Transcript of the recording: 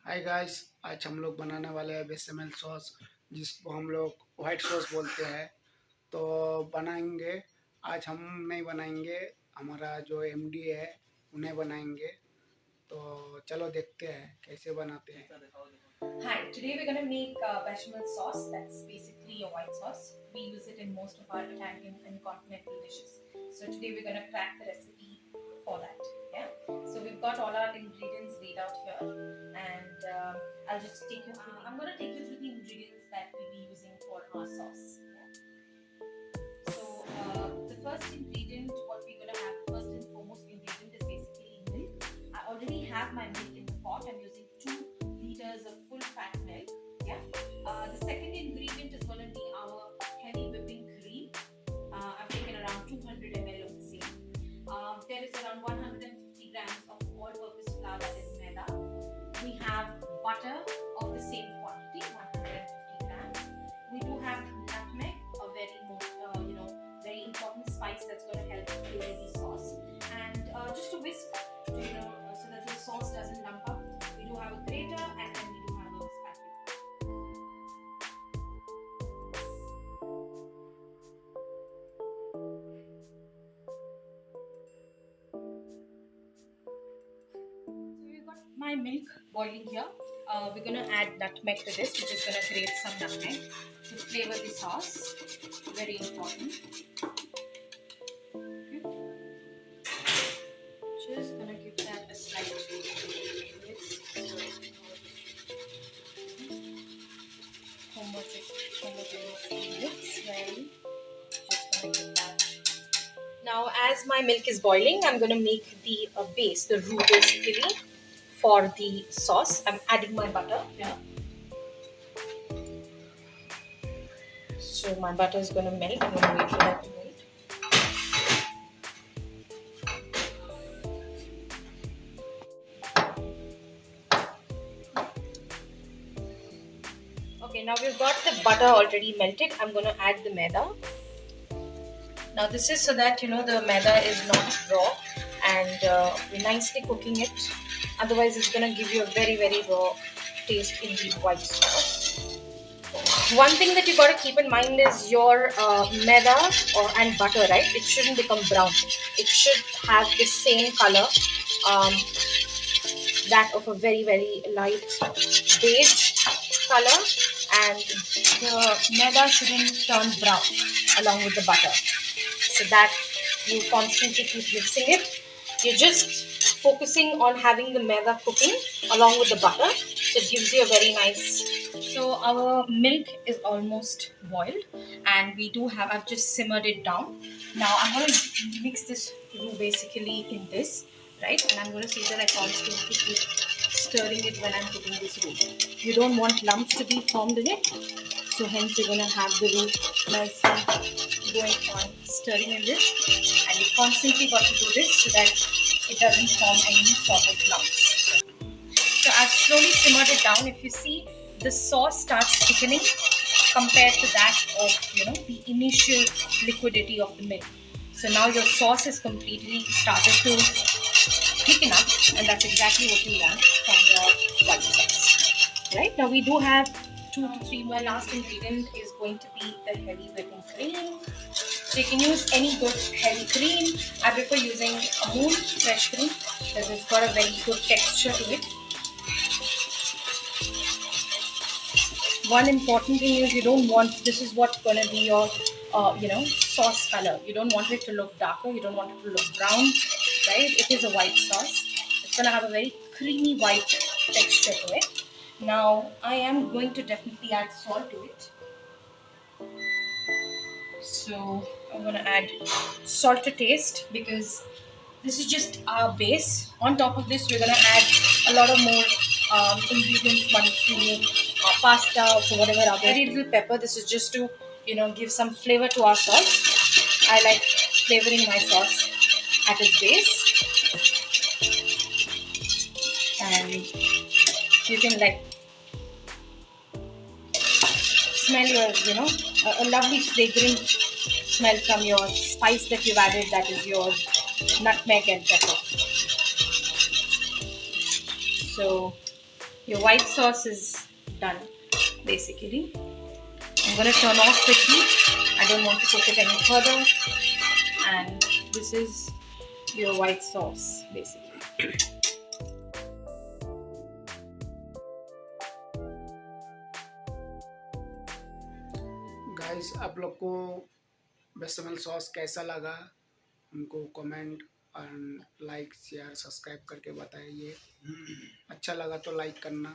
Hi guys, आज हम लोग बनाने वाले हैं बेसमेल सॉस, जिसको हम लोग वाइट सॉस बोलते हैं। तो बनाएंगे। आज हम नहीं बनाएंगे, हमारा जो एमडी है उन्हें बनाएंगे। तो चलो देखते हैं कैसे बनाते हैं। Hi, today we're going to make bechamel sauce. That's basically a white sauce. We use it in most of our Italian and continental dishes. So today we're going to crack the recipe for that. Yeah. So we've got all our ingredients laid out here, and I'll just take you through. I'm going to take you through the ingredients that we'll be using for our sauce. Yeah. So the first ingredient, what we're going to have, the first and foremost ingredient is basically milk. I already have my milk in the pot. I'm using 2 liters of full fat milk. Yeah. The second ingredient is going to be our heavy whipping cream. I've taken around 200 ml of the same. There is around 150 grams of all-purpose flour, that is maida. We have butter of the same quantity, 150 grams. We do have nutmeg, a very very important spice that's going to help flavor the sauce. And just a whisk, so that the sauce doesn't lump up. We do have a grater, and then we do have a spatula. So we've got my milk boiling here. We're going to add nutmeg to this, which is going to grate some nutmeg to flavor the sauce. Very important. Just gonna give that a slight whisk. Homogeneously mix well. Just gonna give that. Now, as my milk is boiling, I'm gonna make the base, the roux basically, for the sauce. I'm adding my butter here. So my butter is gonna melt. I'm gonna wait for that to melt. Okay, now we've got the butter already melted. I'm going to add the maida. Now this is so that the maida is not raw, and we're nicely cooking it. Otherwise it's going to give you a very raw taste in the white sauce. One thing that you got to keep in mind is your maida and butter, right? It shouldn't become brown. It should have the same color, that of a very light beige color, and the maida shouldn't turn brown along with the butter, so that you constantly keep mixing it. You're just focusing on having the maida cooking along with the butter, so it gives you a very nice. So our milk is almost boiled, and I've just simmered it down. Now I'm going to mix this roux basically in this, right? And I'm going to see that I constantly keep stirring it when I'm cooking this roux. You don't want lumps to be formed in it, so hence you're going to have the roux nicely going on stirring in this, and you constantly got to do this so that it doesn't form any sort of lumps. So I've slowly simmered it down. If you see, the sauce starts thickening compared to that of the initial liquidity of the milk. So now your sauce is completely started to thicken up, and that's exactly what you want from your white sauce. Right, now we do have 2 to 3 more. Last ingredient is going to be the heavy whipping cream. So you can use any good heavy cream. I prefer using Amul fresh cream because it's got a very good texture to it. One important thing is you don't want, this is what's going to be your sauce color. You don't want it to look darker, you don't want it to look brown, right? It is a white sauce. It's going to have a very creamy white texture to it. Now I am going to definitely add salt to it. So I'm going to add salt to taste, because this is just our base. On top of this, we're going to add a lot of more ingredients, pasta, or whatever other. Very little pepper. This is just to give some flavor to our sauce. I like flavoring my sauce at its base, and you can smell your a lovely fragrant smell from your spice that you've added, that is your nutmeg and pepper. So Your white sauce is done, basically. I'm going to turn off the heat. I don't want to cook it any further. And this is your white sauce, basically. Guys, आप लोग को बेसमेल sauce कैसा लगा हमको comment और like share subscribe करके बताइए। अच्छा लगा तो लाइक करना।